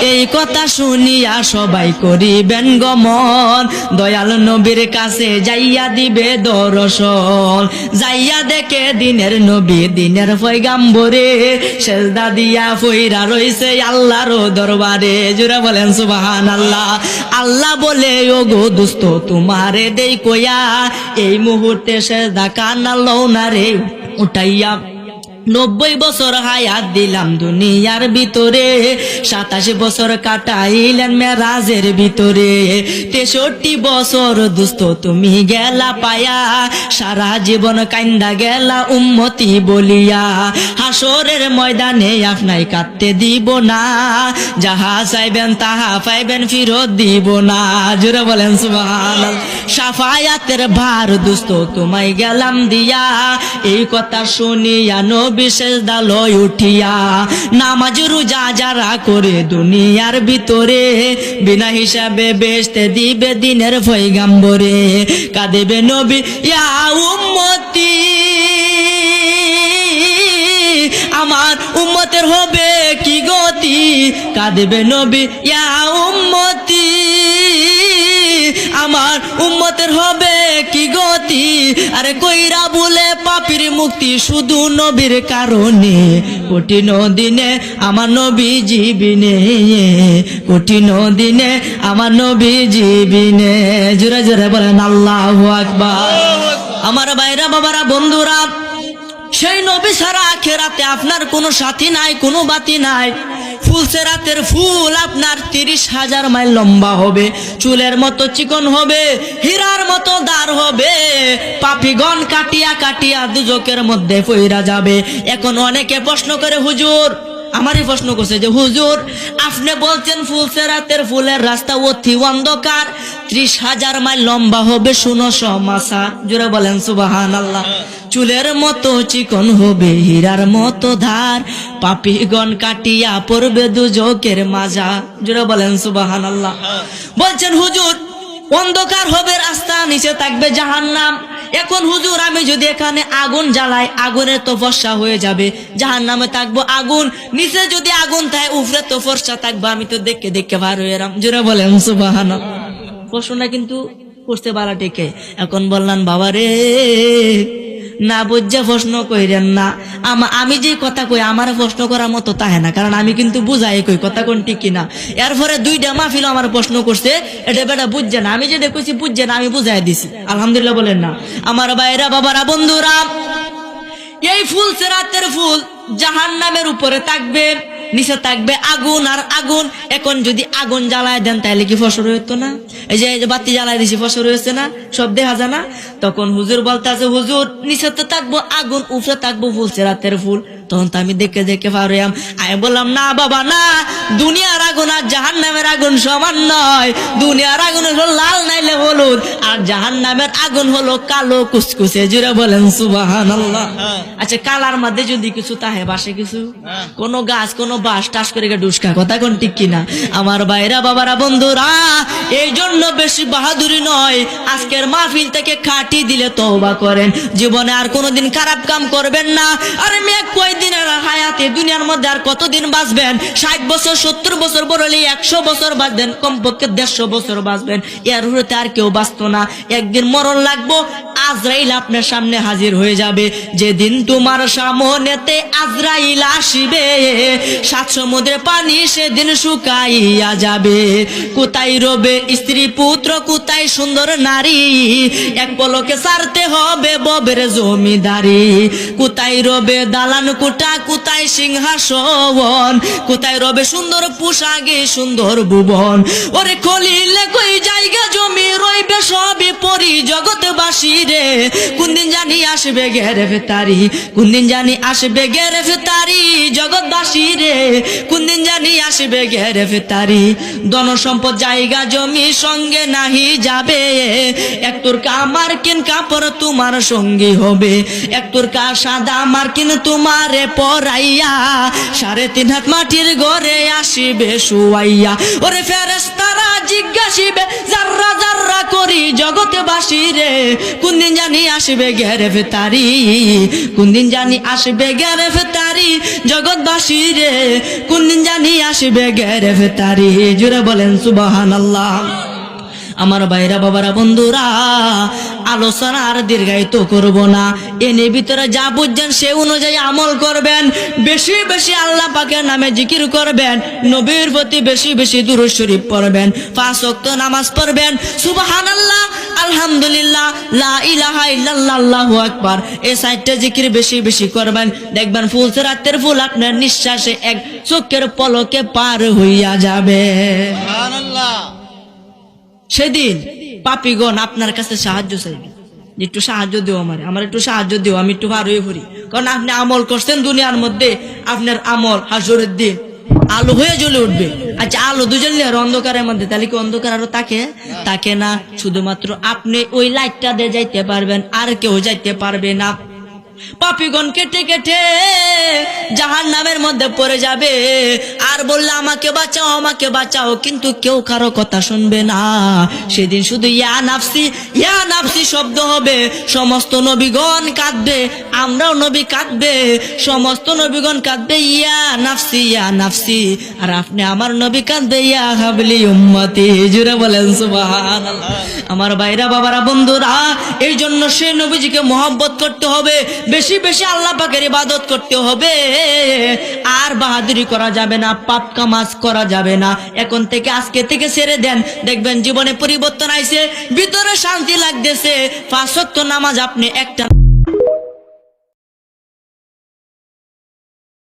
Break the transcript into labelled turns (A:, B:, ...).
A: এই কথা শুনিয়া সবাই করিবেন গমন, দয়াল নবীর কাছে যাইয়া দিবে দর্শন। যাইয়া দেখে দিনের নবী দিনের পয়গাম্বরে, সেজদা দিয়া ফইরা রইছে আল্লাহর দরবারে। জোরে বলেন সুবহানাল্লাহ। আল্লাহ বলে ওগো দোস্ত তোমারে দেই কইয়া, এই মুহূর্তে সেজদা কানা লও না রে উঠাইয়া। 90 বছর হায়াত দিলাম দুনিয়ার ভিতরে, 27 বছর কাটাইলেন মেরাজের ভিতরে। 63 বছর দোস্ত তুমি গেলা পায়া, সারা জীবন কান্দা গেলা উম্মতি বলিয়া। হাসরের ময়দানে আপনাই কাঁদতে দিব না, যাহা চাইবেন তাহা পাইবেন ফিরত দিব না। জোরে বলেন সুবহানাল্লাহ। শাফায়াতের ভার দোস্ত তোমায় গেলাম দিয়া, এই কথা শুনিয়া বিশেষ দালয় উঠিয়া। নামাজ রোজা যারা করে দুনিয়ার ভিতরে, বিনা হিসাবে বেচতে দিবে দিনের পয়গাম্বরে। কাঁদেবে নবী ইয়া উম্মতি, আমার উম্মতের হবে কি গতি। কাঁদেবে নবী ইয়া উম্মতি, আমার উম্মতের হবে কি গতি। আরে কইরা বলে পাপীর মুক্তি শুধু নবীর কারণে, কঠিন দিনে আমার নবী জীবিনে, কঠিন দিনে আমার নবী জীবিনে। জোরে জোরে বলেন আল্লাহু আকবার। আমার ভাইরা বাবারা বন্ধুরা, সেই নবী ছাড়া আখিরাতে আপনার কোনো সাথী নাই, কোনো বাতি নাই। ফুলসেরাতের ফুল আপনার 30,000 মাইল লম্বা হবে, চুলের মতো চিকন হবে, হীরার মতো দাঁড় হবে। পাপীগণ কাটিয়া কাটিয়া দুজকের মধ্যে পইরা যাবে। এখন অনেকে প্রশ্ন করে হুজুর, আমারই প্রশ্ন করছে যে হুজুর আপনি বলছেন ফুলসেরাতের ফুলের রাস্তা অতি অন্ধকার, 30,000 মাইল লম্বা হবে 1600 মাসা। জোরে বলেন সুবহানাল্লাহ। চুলের মতো চিকন হবে, হীরার মতো ধার, পাপীগণ কাটিয়া পড়বে দুজকের মাজা। জোরে বলেন সুবহানাল্লাহ। বলছেন হুজুর অন্ধকার হবে রাস্তা, নিচে থাকবে জাহান্নাম। এখন হুজুর আমি যদি এখানে আগুন জ্বালাই, আগুনের তো ফর্সা হয়ে যাবে, জাহান্নামে থাকবো আগুন, নিচে যদি আগুন থাকে উপরে তো ফর্সা থাকবো, আমি তো দেখে দেখে ভার হয়ে এলাম। জোরে বলেন সুবহানাল্লাহ। প্রশ্নটা কিন্তু করতে পারা টেকে। এখন বললাম বাবা রে, না বুঝা প্রশ্ন কইরেন না। আমি যে কথা কই আমার প্রশ্ন করার মতো তাহে না, কারণ আমি কিন্তু বুঝাই কই কথা কোন ঠিক কিনা। এরপরে 2টা মাহফিল আমার প্রশ্ন করছে, এটা বেটা বুঝছে না। আমি যেটা কইছি বুঝছে না, আমি বুঝাই দিছি। আলহামদুলিল্লাহ বলেন না। আমার ভাইরা বাবারা বন্ধুরা, এই ফুলসেরাতের ফুল জাহান্নামের উপরে থাকবে, নিচে থাকবে আগুন আর আগুন। এখন যদি আগুন জ্বালায় দেন তাহলে কি ফসল হইতো না? এই যে বাতি জ্বালায় দিছি ফসল হয়েছে না, সব দেখা যায় না। তখন হুজুর বলতেছে হুজুর নিচে তো থাকবো আগুন, উপরে থাকবো ফুলসেরাতের ফুল। তখন তো আমি দেখে দেখে পারলাম। আমি বললাম না বাবা না, দুনিয়ার আগুন আর জাহান্নামের আগুন সমান নয়। দুনিয়ার আগুন হলো লাল নাইলে হলুদ, আর জাহান্নামের আগুন হলো কালো কুচকুচে। জুড়ে বলেন সুবহানাল্লাহ। আচ্ছা কালার মধ্যে যদি কিছু তাহে বাসে কিছু, কোন গাছ কোন বাস টাস করে ডুসকা, কথা কোন ঠিক কিনা? আমার ভাইরা বাবারা বন্ধুরা, এই জন্য বেশি বাহাদুরি নয়, আজকের মাহফিল থেকে খাটি দিলে তওবা করেন, জীবনে আর কোনোদিন খারাপ কাম করবেন না। আরে মেয়ে কয়দিনের হায়াতে দুনিয়ার মধ্যে আর কতদিন বাঁচবেন? 60 বছর 70 বছর, বড় হলে 100 বছর বাঁচবেন, কমপক্ষে 150 বছর বাঁচবেন। এর হতে আর কেউ বাঁচতো না। একদিন মরণ লাগবো, আজরাইল আপনার সামনে হাজির হয়ে যাবে। যেদিন তোমার সামনেতে আজরাইল আসিবে, 7 সমুদ্রের পানি সেদিন শুকাইয়া যাবে। কোথায় রবে স্ত্রী পুত্র, কোথায় সুন্দর নারী, এক পলকে ছাড়তে হবে ববের জমিদারি। কোথায় রবে দালান কোঠা, কোথায় সিংহাসন, কোথায় রবে সুন্দর পোশাকে সুন্দর ভুবন। ওরে খলিলে কই জায়গা জমি রইবে সবই পরি জগৎবাসী রে। কোনদিন জানি আসবে গ্রেফতারি, কোনদিন জানি আসবে গ্রেফতারি জগৎবাসী রে, কোনদিন জানি আসবে গ্রেফতারি। ধন সম্পদ জায়গা জমি সঙ্গে নাহি যাবে, এক তোরকা মার্কিন কাপড় তোমার সঙ্গী হবে, এক তোরকা সাদা মার্কিন তোমারে পরাইয়া, 3.5 হাত মাটির ঘরে আসিবে শুয়াইয়া। ওরে ফেরেশতারা জিজ্ঞাসিবে জাররা জাররা করি জগতে বাসি রে, কোন দিন জানি আসবে গ্রেফতারি, কোন দিন জানি আসবে গ্রেফতারি জগৎবাসী রে, কোন দিন জানি আসবে গ্রেফতারি। জুড়ে বলেন সুবহানাল্লাহ। আমার ভাইরা বাবারা বন্ধুরা, আলোচনা আর দীর্ঘায়িত করব না, এনে ভিতরে যা বুঝছেন সে অনুযায়ী আমল করবেন, বেশি বেশি আল্লাহ পাকের নামে জিকির করবেন, নবীর প্রতি বেশি বেশি দুরূদ শরীফ পড়বেন, 5 ওয়াক্ত নামাজ পড়বেন, সুবহানাল্লাহ, আলহামদুলিল্লাহ, লা ইলাহা ইল্লাল্লাহ, আল্লাহু আকবার, এই 4টা জিকির বেশি বেশি করবেন। দেখবেন ফুলসিরাতের ফুল আপনার নিঃশ্বাসে এক চোখের পলকে পার হইয়া যাবে।
B: সুবহানাল্লাহ।
A: সেদিন পাপীগণ আপনার কাছে সাহায্য চাইবে, একটু সাহায্য দিও, আমার একটু সাহায্য দিও, আমি একটু পার হয়ে পড়ি। কারণ আপনি আমল করছেন দুনিয়ার মধ্যে, আপনার আমল হাসরের দিন আলো হয়ে জ্বলে উঠবে। আচ্ছা, আলো দুজনে আর অন্ধকারের মধ্যে, তাহলে কি অন্ধকার আরো তাকে না? শুধুমাত্র আপনি ওই লাইটটা দিয়ে যাইতে পারবেন, আর কেউ যাইতে পারবে না। পাপীগণ কেটে কেটে জাহান্নামের মধ্যে পড়ে যাবে, আর বললে আমাকে বাঁচাও, আমাকে বাঁচাও, কিন্তু কেউ কারো কথা শুনবে না। সেদিন শুধু ইয়া নাফসি, ইয়া নাফসি শব্দ হবে, সমস্ত নবীগণ কাঁদবে, আমরাও নবী কাঁদবে, সমস্ত নবীগণ কাঁদবে ইয়া নাফসি, ইয়া নাফসি, আর আপনি আমার নবী কাঁদবে ইয়া হাবলি উম্মতি। জুড়ে বলেন সুবহানাল্লাহ। আমার ভাইরা বাবারা বন্ধুরা, এই জন্য সেই নবীজিকে মহব্বত করতে হবে, বেশি বেশি আল্লাহ পাকের ইবাদত করতে হবে, আর বাহাদুরি করা যাবে না, পাপ কামাজ করা যাবে না। এখন থেকে আজকে থেকে ছেড়ে দেন, দেখবেন জীবনে পরিবর্তন আইছে, ভিতরে শান্তি লাগতেছে। 5 ওয়াক্ত নামাজ আপনি একটা